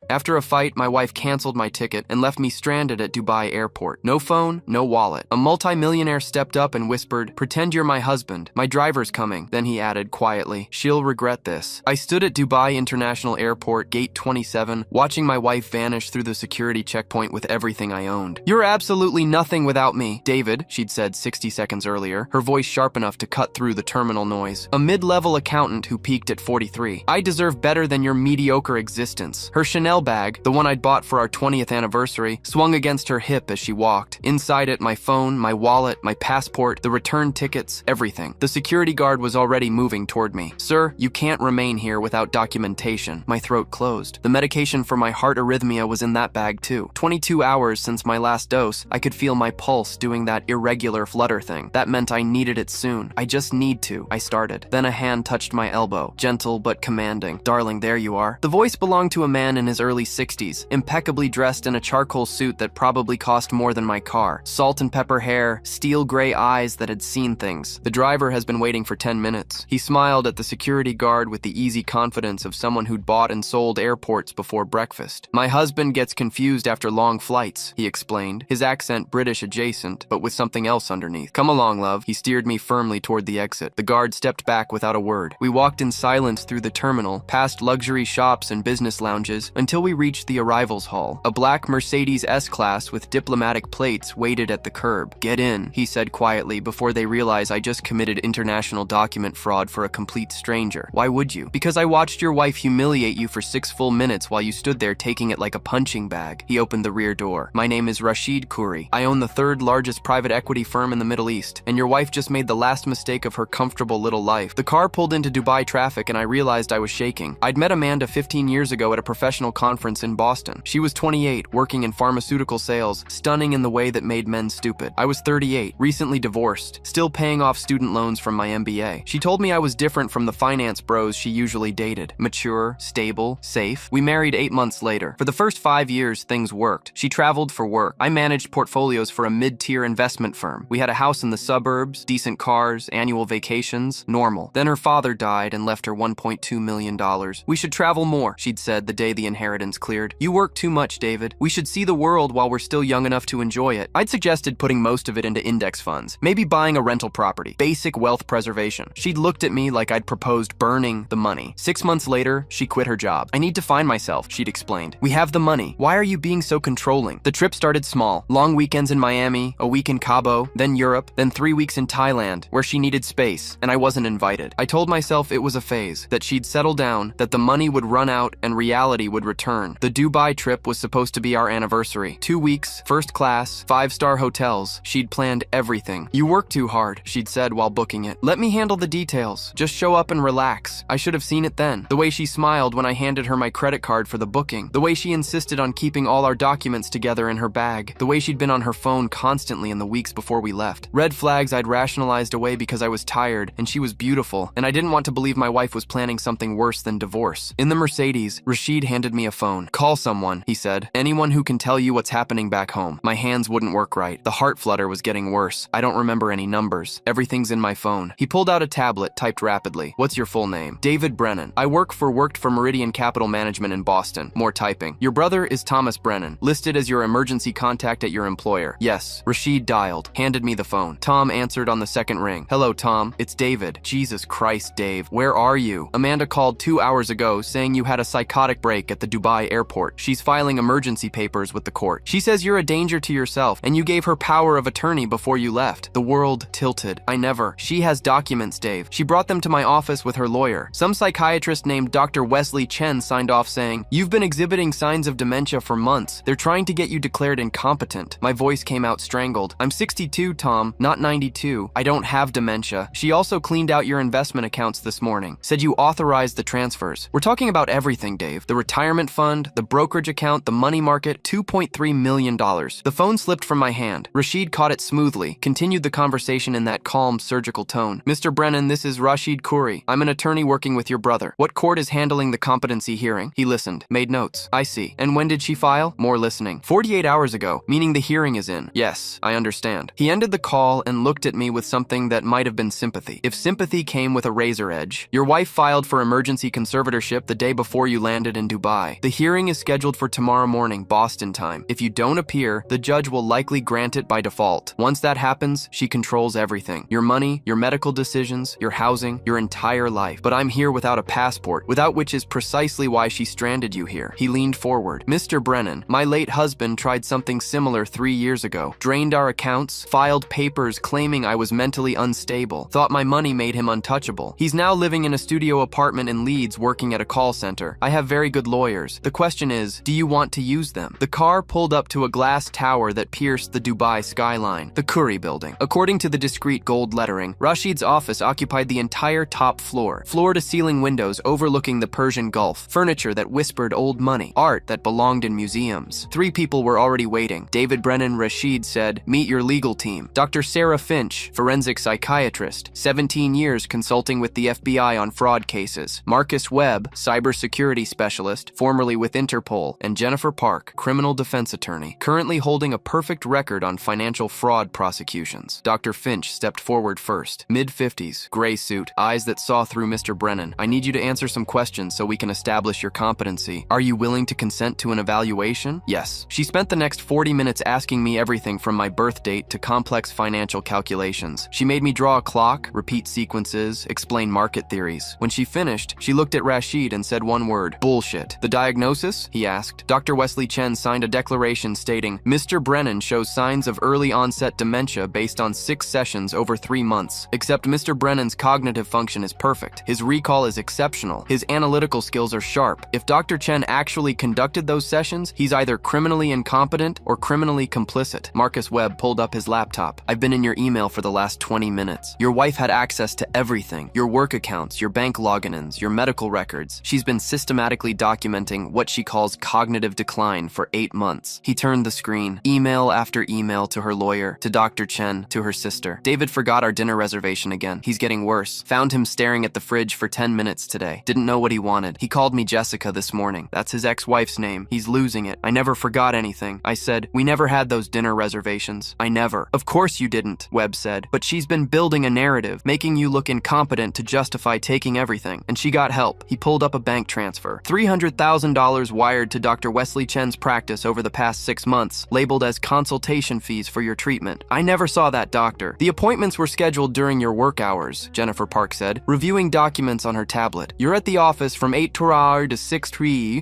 After a fight, my wife canceled my ticket and left me stranded at Dubai airport. No phone, no wallet. A multi-millionaire stepped up and whispered, "Pretend you're my husband. My driver's coming." Then he added quietly, "She'll regret this." I stood at Dubai International Airport, gate 27, watching my wife vanish through the security checkpoint with everything I owned. "You're absolutely nothing without me, David," she'd said 60 seconds earlier, her voice sharp enough to cut through the terminal noise. A mid-level accountant who peaked at 43. "I deserve better than your mediocre existence." Her Chanel bag, the one I'd bought for our 20th anniversary, swung against her hip as she walked. Inside it, my phone, my wallet, my passport, the return tickets, everything. The security guard was already moving toward me. "Sir, you can't remain here without documentation." My throat closed. The medication for my heart arrhythmia was in that bag too. 22 hours since my last dose, I could feel my pulse doing that irregular flutter thing. That meant I needed it soon. "I just need to," I started. Then a hand touched my elbow, gentle but commanding. "Darling, there you are." The voice belonged to a man in his early 60s, impeccably dressed in a charcoal suit that probably cost more than my car. Salt and pepper hair, steel gray eyes that had seen things. "The driver has been waiting for 10 minutes. He smiled at the security guard with the easy confidence of someone who'd bought and sold airports before breakfast. "My husband gets confused after long flights," he explained, his accent British adjacent, but with something else underneath. "Come along, love." He steered me firmly toward the exit. The guard stepped back without a word. We walked in silence through the terminal, past luxury shops and business lounges, until we reached the arrivals hall. A black Mercedes S-Class with diplomatic plates waited at the curb. "Get in," he said quietly before they realized I just committed international document fraud for a complete stranger. "Why would you?" "Because I watched your wife humiliate you for 6 full minutes while you stood there taking it like a punching bag." He opened the rear door. "My name is Rashid Khoury. I own the 3rd largest private equity firm in the Middle East, and your wife just made the last mistake of her comfortable little life." The car pulled into Dubai traffic and I realized I was shaking. I'd met Amanda 15 years ago at a professional conference in Boston. She was 28, working in pharmaceutical sales, stunning in the way that made men stupid. I was 38, recently divorced, still paying off student loans from my MBA. She told me I was different from the finance bros she usually dated. Mature, stable, safe. We married 8 months later. For the first 5 years, things worked. She traveled for work. I managed portfolios for a mid-tier investment firm. We had a house in the suburbs, decent cars, annual vacations, normal. Then her father died and left her $1.2 million. "We should travel more," she'd said the day the inheritance cleared. "You work too much, David. We should see the world while we're still young enough to enjoy it." I'd suggested putting most of it into index funds, maybe buying a rental property, basic wealth preservation. She'd looked at me like I'd proposed burning the money. 6 months later, she quit her job. "I need to find myself," she'd explained. "We have the money. Why are you being so controlling?" The trip started small. Long weekends in Miami, a week in Cabo, then Europe, then 3 weeks in Thailand, where she needed space, and I wasn't invited. I told myself it was a phase, that she'd settle down, that the money would run out and reality would return. The Dubai trip was supposed to be our anniversary. 2 weeks, first class, 5-star hotels. She'd planned everything. "You work too hard," she'd said while booking it. "Let me handle the details. Just show up and relax." I should have seen it then. The way she smiled when I handed her my credit card for the booking. The way she insisted on keeping all our documents together in her bag. The way she'd been on her phone constantly in the weeks before we left. Red flags I'd rationalized away because I was tired, and she was beautiful, and I didn't want to believe my wife was planning something worse than divorce. In the Mercedes, Rashid handed me a phone. "Call someone," he said. "Anyone who can tell you what's happening back home." My hands wouldn't work right. The heart flutter was getting worse. I don't remember any numbers. Everything's in my phone. He pulled out a tablet, typed rapidly. "What's your full name?" "David Brennan. I worked for Meridian Capital Management in Boston." More typing. "Your brother is Thomas Brennan, listed as your emergency contact at your employer." "Yes." Rashid dialed, handed me the phone. Tom answered on the second ring. "Hello, Tom. It's David." "Jesus Christ, Dave. Where are you?" "Amanda called 2 hours ago saying you had a psychotic break at the Dubai airport. She's filing emergency papers with the court. She says you're a danger to yourself, and you gave her power of attorney before you left." The world tilted. "I never. She has documents, Dave. She brought them to my office with her lawyer. Some psychiatrist named Dr. Wesley Chen signed off saying, 'You've been exhibiting signs of dementia for months. They're trying to get you declared incompetent.'" My voice came out strangled. "I'm 62, Tom, not 92. I don't have dementia. She also cleaned out your investment accounts this morning. Said you authorized the transfers. We're talking about everything, Dave. The retirement fund, the brokerage account, the money market, $2.3 million. The phone slipped from my hand. Rashid caught it smoothly, continued the conversation in that calm, surgical tone. "Mr. Brennan, this is Rashid Khoury. I'm an attorney working with your brother. What court is handling the competency hearing?" He listened, made notes. "I see. And when did she file?" More listening. 48 hours ago, meaning the hearing is in." "Yes, I understand." He ended the call and looked at me with something that might have been sympathy. If sympathy came with a razor edge. "Your wife filed for emergency conservatorship the day before you landed in Dubai. Dubai. The hearing is scheduled for tomorrow morning, Boston time. If you don't appear, the judge will likely grant it by default. Once that happens, she controls everything. Your money, your medical decisions, your housing, your entire life. But I'm here without a passport, without which is precisely why she stranded you here. He leaned forward. Mr. Brennan, my late husband tried something similar 3 years ago. Drained our accounts, filed papers claiming I was mentally unstable, thought my money made him untouchable. He's now living in a studio apartment in Leeds working at a call center. I have very good lawyers. The question is, do you want to use them? The car pulled up to a glass tower that pierced the Dubai skyline, the Curry building. According to the discreet gold lettering, Rashid's office occupied the entire top floor, floor-to-ceiling windows overlooking the Persian Gulf, furniture that whispered old money, art that belonged in museums. 3 people were already waiting. David Brennan. Rashid said, meet your legal team. Dr. Sarah Finch, forensic psychiatrist, 17 years consulting with the FBI on fraud cases. Marcus Webb, cybersecurity specialist, formerly with Interpol, and Jennifer Park, criminal defense attorney, currently holding a perfect record on financial fraud prosecutions. Dr. Finch stepped forward first. Mid-50s, gray suit, eyes that saw through Mr. Brennan. I need you to answer some questions so we can establish your competency. Are you willing to consent to an evaluation? Yes. She spent the next 40 minutes asking me everything from my birth date to complex financial calculations. She made me draw a clock, repeat sequences, explain market theories. When she finished, she looked at Rashid and said one word, bullshit. The diagnosis? He asked. Dr. Wesley Chen signed a declaration stating, Mr. Brennan shows signs of early onset dementia based on 6 sessions over 3 months. Except Mr. Brennan's cognitive function is perfect. His recall is exceptional. His analytical skills are sharp. If Dr. Chen actually conducted those sessions, he's either criminally incompetent or criminally complicit. Marcus Webb pulled up his laptop. I've been in your email for the last 20 minutes. Your wife had access to everything. Your work accounts, your bank login-ins, your medical records. She's been systematically documenting what she calls cognitive decline for 8 months. He turned the screen, email after email to her lawyer, to Dr. Chen, to her sister. David forgot our dinner reservation again. He's getting worse. Found him staring at the fridge for 10 minutes today. Didn't know what he wanted. He called me Jessica this morning. That's his ex-wife's name. He's losing it. I never forgot anything. I said, we never had those dinner reservations. I never. Of course you didn't, Webb said. But she's been building a narrative, making you look incompetent to justify taking everything. And she got help. He pulled up a bank transfer. $300,000 wired to Dr. Wesley Chen's practice over the past 6 months, labeled as consultation fees for your treatment. I never saw that doctor. The appointments were scheduled during your work hours, Jennifer Park said, reviewing documents on her tablet. You're at the office from 8 to 6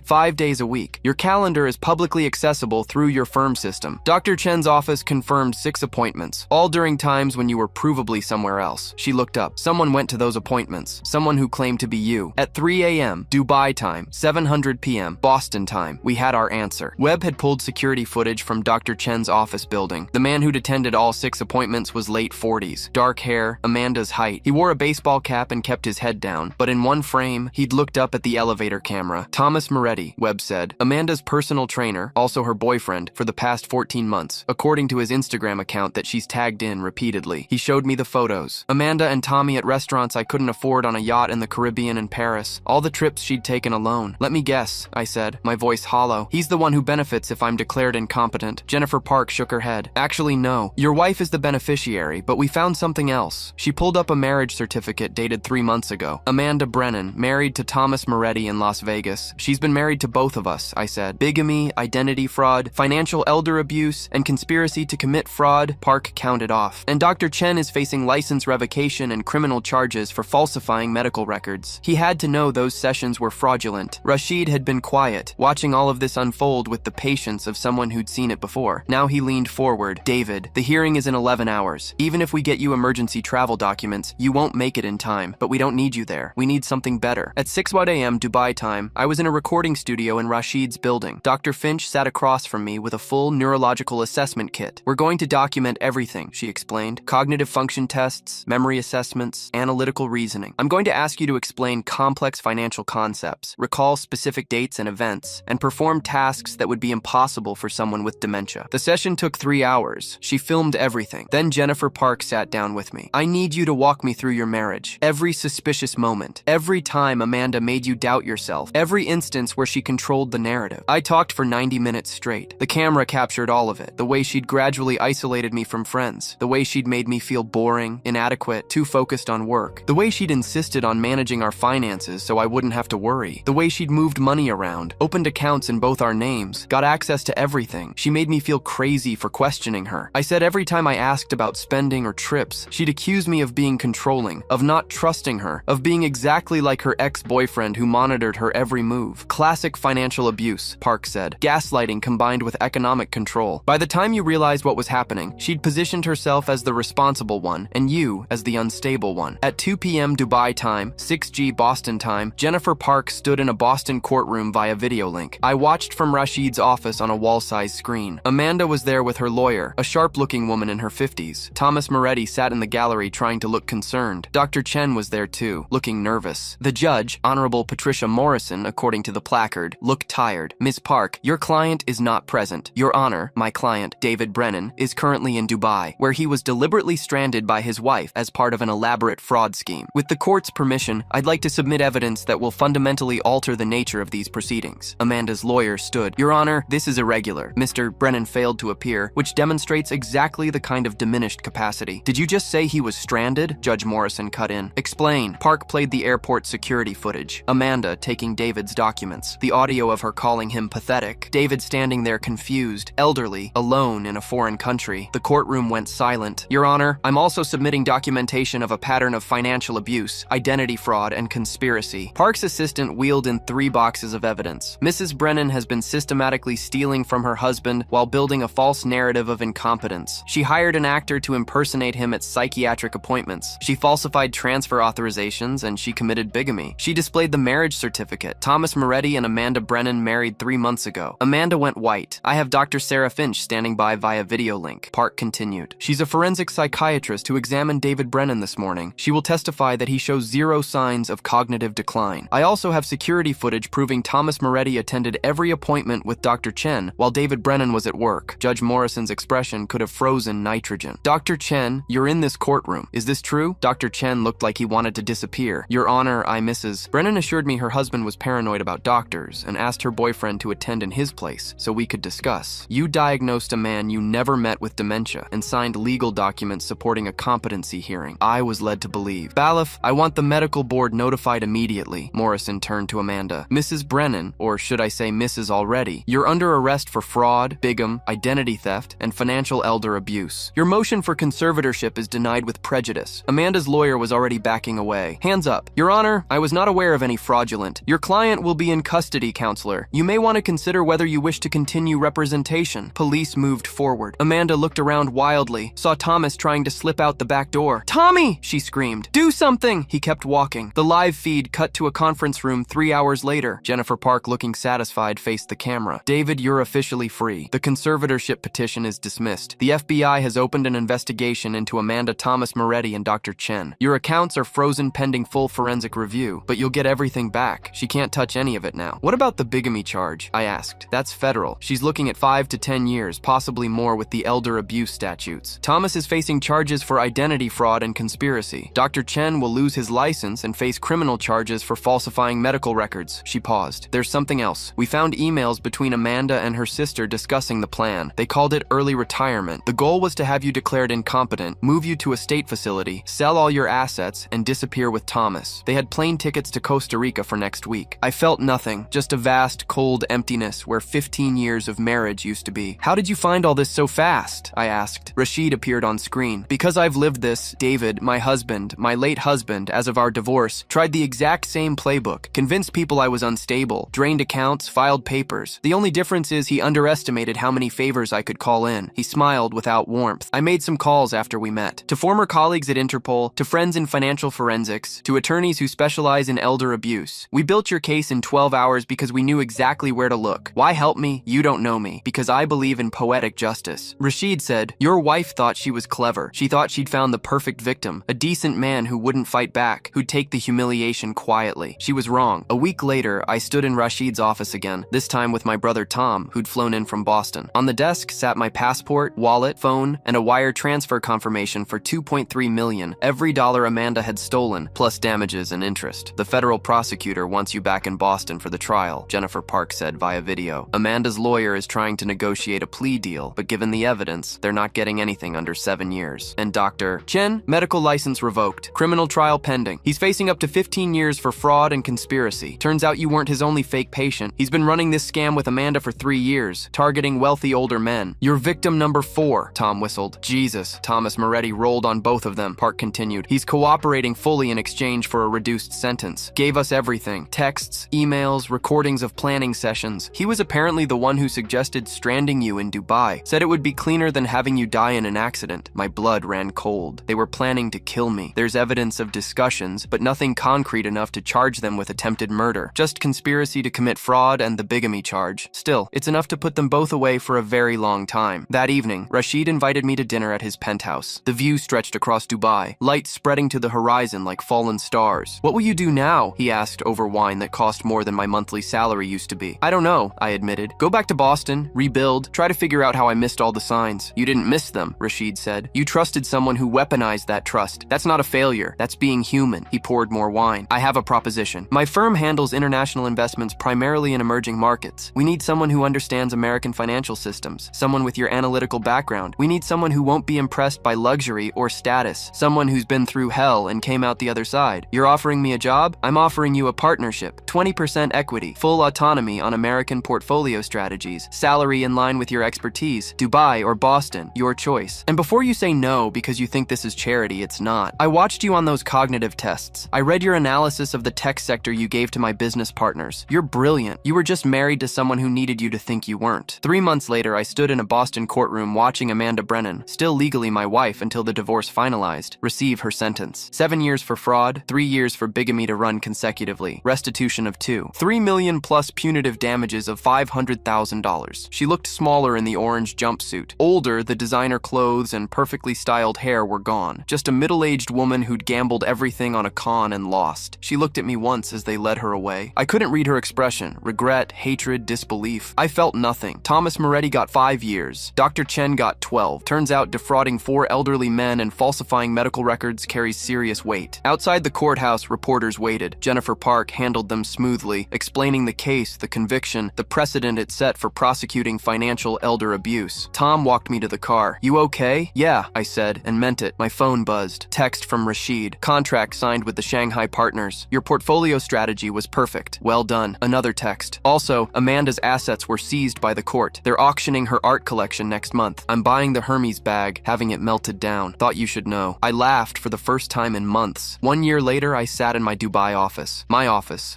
5 days a week. Your calendar is publicly accessible through your firm system. Dr. Chen's office confirmed 6 appointments, all during times when you were provably somewhere else. She looked up. Someone went to those appointments. Someone who claimed to be you. At 3 a.m., Dubai time, 7:00 p.m., Boston time. We had our answer. Webb had pulled security footage from Dr. Chen's office building. The man who'd attended all 6 appointments was late 40s. Dark hair, Amanda's height. He wore a baseball cap and kept his head down, but in one frame, he'd looked up at the elevator camera. Thomas Moretti, Webb said. Amanda's personal trainer, also her boyfriend, for the past 14 months, according to his Instagram account that she's tagged in repeatedly. He showed me the photos. Amanda and Tommy at restaurants I couldn't afford on a yacht in the Caribbean and Paris. All the trips she'd taken alone. Let me guess, I said, my voice hollow. He's the one who benefits if I'm declared incompetent. Jennifer Park shook her head. Actually, no. Your wife is the beneficiary, but we found something else. She pulled up a marriage certificate dated 3 months ago. Amanda Brennan, married to Thomas Moretti in Las Vegas. She's been married to both of us, I said. Bigamy, identity fraud, financial elder abuse, and conspiracy to commit fraud, Park counted off. And Dr. Chen is facing license revocation and criminal charges for falsifying medical records. He had to know those sessions were fraudulent. Rashid had been quiet, watching all of this unfold with the patience of someone who'd seen it before. Now he leaned forward. David, the hearing is in 11 hours. Even if we get you emergency travel documents, you won't make it in time, but we don't need you there. We need something better. At 6 a.m. Dubai time, I was in a recording studio in Rashid's building. Dr. Finch sat across from me with a full neurological assessment kit. We're going to document everything, she explained. Cognitive function tests, memory assessments, analytical reasoning. I'm going to ask you to explain complex financial concepts, recall specific dates and events, and perform tasks that would be impossible for someone with dementia. The session took 3 hours. She filmed everything. Then Jennifer Park sat down with me. I need you to walk me through your marriage. Every suspicious moment. Every time Amanda made you doubt yourself. Every instance where she controlled the narrative. I talked for 90 minutes straight. The camera captured all of it. The way she'd gradually isolated me from friends. The way she'd made me feel boring, inadequate, too focused on work. The way she'd insisted on managing our finances so I wouldn't have to worry. The way she'd moved money money around, opened accounts in both our names, got access to everything. She made me feel crazy for questioning her. I said every time I asked about spending or trips, she'd accuse me of being controlling, of not trusting her, of being exactly like her ex-boyfriend who monitored her every move. Classic financial abuse, Park said. Gaslighting combined with economic control. By the time you realized what was happening, she'd positioned herself as the responsible one and you as the unstable one. At 2 p.m. Dubai time, 6 Boston time, Jennifer Park stood in a Boston courtroom via video link. I watched from Rashid's office on a wall-sized screen. Amanda was there with her lawyer, a sharp-looking woman in her 50s. Thomas Moretti sat in the gallery trying to look concerned. Dr. Chen was there too, looking nervous. The judge, Honorable Patricia Morrison, according to the placard, looked tired. Ms. Park, your client is not present. Your Honor, my client, David Brennan, is currently in Dubai, where he was deliberately stranded by his wife as part of an elaborate fraud scheme. With the court's permission, I'd like to submit evidence that will fundamentally alter the nature of these proceedings. Amanda's lawyer stood. Your Honor, this is irregular. Mr. Brennan failed to appear, which demonstrates exactly the kind of diminished capacity. Did you just say he was stranded? Judge Morrison cut in. Explain. Park played the airport security footage. Amanda taking David's documents. The audio of her calling him pathetic. David standing there confused, elderly, alone in a foreign country. The courtroom went silent. Your Honor, I'm also submitting documentation of a pattern of financial abuse, identity fraud, and conspiracy. Park's assistant wheeled in 3 boxes of evidence. Mrs. Brennan has been systematically stealing from her husband while building a false narrative of incompetence. She hired an actor to impersonate him at psychiatric appointments. She falsified transfer authorizations, and she committed bigamy. She displayed the marriage certificate. Thomas Moretti and Amanda Brennan married 3 months ago. Amanda went white. I have Dr. Sarah Finch standing by via video link. Park continued. She's a forensic psychiatrist who examined David Brennan this morning. She will testify that he shows 0 signs of cognitive decline. I also have security footage proving Thomas Moretti attended every appointment with Dr. Chen while David Brennan was at work. Judge Morrison's expression could have frozen nitrogen. Dr. Chen, you're in this courtroom. Is this true? Dr. Chen looked like he wanted to disappear. Your Honor, Mrs. Brennan assured me her husband was paranoid about doctors and asked her boyfriend to attend in his place so we could discuss. You diagnosed a man you never met with dementia and signed legal documents supporting a competency hearing. I was led to believe. Balif, I want the medical board notified immediately. Morrison turned to Amanda. Mrs. Brennan, or should I say Mrs. already, you're under arrest for fraud, bigamy, identity theft, and financial elder abuse. Your motion for conservatorship is denied with prejudice. Amanda's lawyer was already backing away. Hands up. Your Honor, I was not aware of any fraudulent. Your client will be in custody, counselor. You may want to consider whether you wish to continue representation. Police moved forward. Amanda looked around wildly, saw Thomas trying to slip out the back door. Tommy! She screamed. Do something! He kept walking. The live feed cut to a conference room 3 hours later. Jennifer Park, looking satisfied, faced the camera. David, you're officially free. The conservatorship petition is dismissed. The FBI has opened an investigation into Amanda Thomas Moretti and Dr. Chen. Your accounts are frozen pending full forensic review, but you'll get everything back. She can't touch any of it now. What about the bigamy charge? I asked. That's federal. She's looking at 5 to 10 years, possibly more with the elder abuse statutes. Thomas is facing charges for identity fraud and conspiracy. Dr. Chen will lose his license and face criminal charges for falsifying medical records. She paused. There's something else. We found emails between Amanda and her sister discussing the plan. They called it early retirement. The goal was to have you declared incompetent, move you to a state facility, sell all your assets, and disappear with Thomas. They had plane tickets to Costa Rica for next week. I felt nothing, just a vast, cold emptiness where 15 years of marriage used to be. How did you find all this so fast? I asked. Rashid appeared on screen. Because I've lived this, David, my husband, my late husband, as of our divorce, tried the exact same playbook, convinced people I was unstable, drained accounts, filed papers. The only difference is he underestimated how many favors I could call in. He smiled without warmth. I made some calls after we met. To former colleagues at Interpol, to friends in financial forensics, to attorneys who specialize in elder abuse. We built your case in 12 hours because we knew exactly where to look. Why help me? You don't know me. Because I believe in poetic justice. Rashid said, your wife thought she was clever. She thought she'd found the perfect victim, a decent man who wouldn't fight back, who'd take the humiliation quietly. She was wrong. A week later, I stood in Rashid's office again, this time with my brother Tom, who'd flown in from Boston. On the desk sat my passport, wallet, phone, and a wire transfer confirmation for $2.3 million, every dollar Amanda had stolen, plus damages and interest. The federal prosecutor wants you back in Boston for the trial, Jennifer Park said via video. Amanda's lawyer is trying to negotiate a plea deal, but given the evidence, they're not getting anything under 7 years. And Dr. Chen, medical license revoked, criminal trial pending. He's facing up to 15 years for fraud and conspiracy. Turns out you weren't his his only fake patient. He's been running this scam with Amanda for 3 years, targeting wealthy older men. You're victim number 4, Tom whistled. Jesus. Thomas Moretti rolled on both of them, Park continued. He's cooperating fully in exchange for a reduced sentence. Gave us everything. Texts, emails, recordings of planning sessions. He was apparently the one who suggested stranding you in Dubai. Said it would be cleaner than having you die in an accident. My blood ran cold. They were planning to kill me. There's evidence of discussions, but nothing concrete enough to charge them with attempted murder. Just conspiracy to commit fraud and the bigamy charge. Still, it's enough to put them both away for a very long time. That evening, Rashid invited me to dinner at his penthouse. The view stretched across Dubai, lights spreading to the horizon like fallen stars. What will you do now? He asked over wine that cost more than my monthly salary used to be. I don't know, I admitted. Go back to Boston, rebuild, try to figure out how I missed all the signs. You didn't miss them, Rashid said. You trusted someone who weaponized that trust. That's not a failure. That's being human. He poured more wine. I have a proposition. My firm handles international investments primarily in emerging markets. We need someone who understands American financial systems, someone with your analytical background. We need someone who won't be impressed by luxury or status, someone who's been through hell and came out the other side. You're offering me a job? I'm offering you a partnership, 20% equity, full autonomy on American portfolio strategies, salary in line with your expertise, Dubai or Boston, your choice. And before you say no because you think this is charity, it's not. I watched you on those cognitive tests. I read your analysis of the tech sector you gave to my business partners. You're brilliant. You were just married to someone who needed you to think you weren't. 3 months later, I stood in a Boston courtroom watching Amanda Brennan, still legally my wife until the divorce finalized, receive her sentence. 7 years for fraud, 3 years for bigamy to run consecutively, restitution of 2, $3 million plus punitive damages of $500,000. She looked smaller in the orange jumpsuit. Older, the designer clothes and perfectly styled hair were gone. Just a middle-aged woman who'd gambled everything on a con and lost. She looked at me once as they led her away. I couldn't read her expression. Regret, hatred, disbelief. I felt nothing. Thomas Moretti got 5 years. Dr. Chen got 12. Turns out defrauding 4 elderly men and falsifying medical records carries serious weight. Outside the courthouse, reporters waited. Jennifer Park handled them smoothly, explaining the case, the conviction, the precedent it set for prosecuting financial elder abuse. Tom walked me to the car. You okay? Yeah, I said, and meant it. My phone buzzed. Text from Rashid. Contract signed with the Shanghai partners. Your portfolio strategy was perfect. Well done. Another text. Also, Amanda's assets were seized by the court. They're auctioning her art collection next month. I'm buying the Hermes bag, having it melted down. Thought you should know. I laughed for the first time in months. 1 year later, I sat in my Dubai office.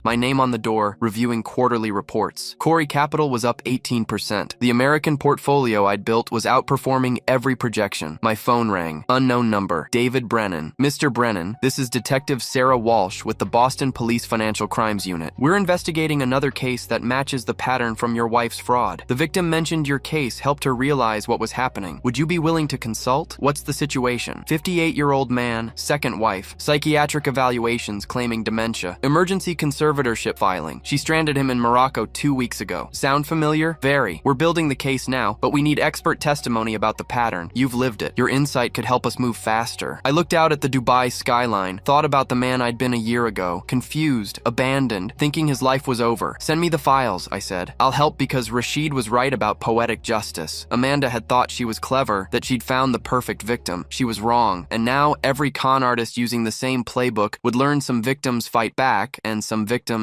My name on the door, reviewing quarterly reports. Corey Capital was up 18%. The American portfolio I'd built was outperforming every projection. My phone rang. Unknown number. David Brennan. Mr. Brennan, this is Detective Sarah Walsh with the Boston Police Financial Crimes Unit. We're investigating another case that matches the pattern from your wife's fraud. The victim mentioned your case helped her realize what was happening. Would you be willing to consult? What's the situation? 58-year-old man, second wife, psychiatric evaluations claiming dementia, emergency conservatorship filing. She stranded him in Morocco 2 weeks ago. Sound familiar? Very. We're building the case now, but we need expert testimony about the pattern. You've lived it. Your insight could help us move faster. I looked out at the Dubai skyline, thought about the man I'd been a year ago, confused, abandoned, thinking his life was over. Send me the files, I said. I'll help because Rashid was right about poetic justice. Amanda had thought she was clever, that she'd found the perfect victim. She was wrong, and now every con artist using the same playbook would learn some victims fight back and some victims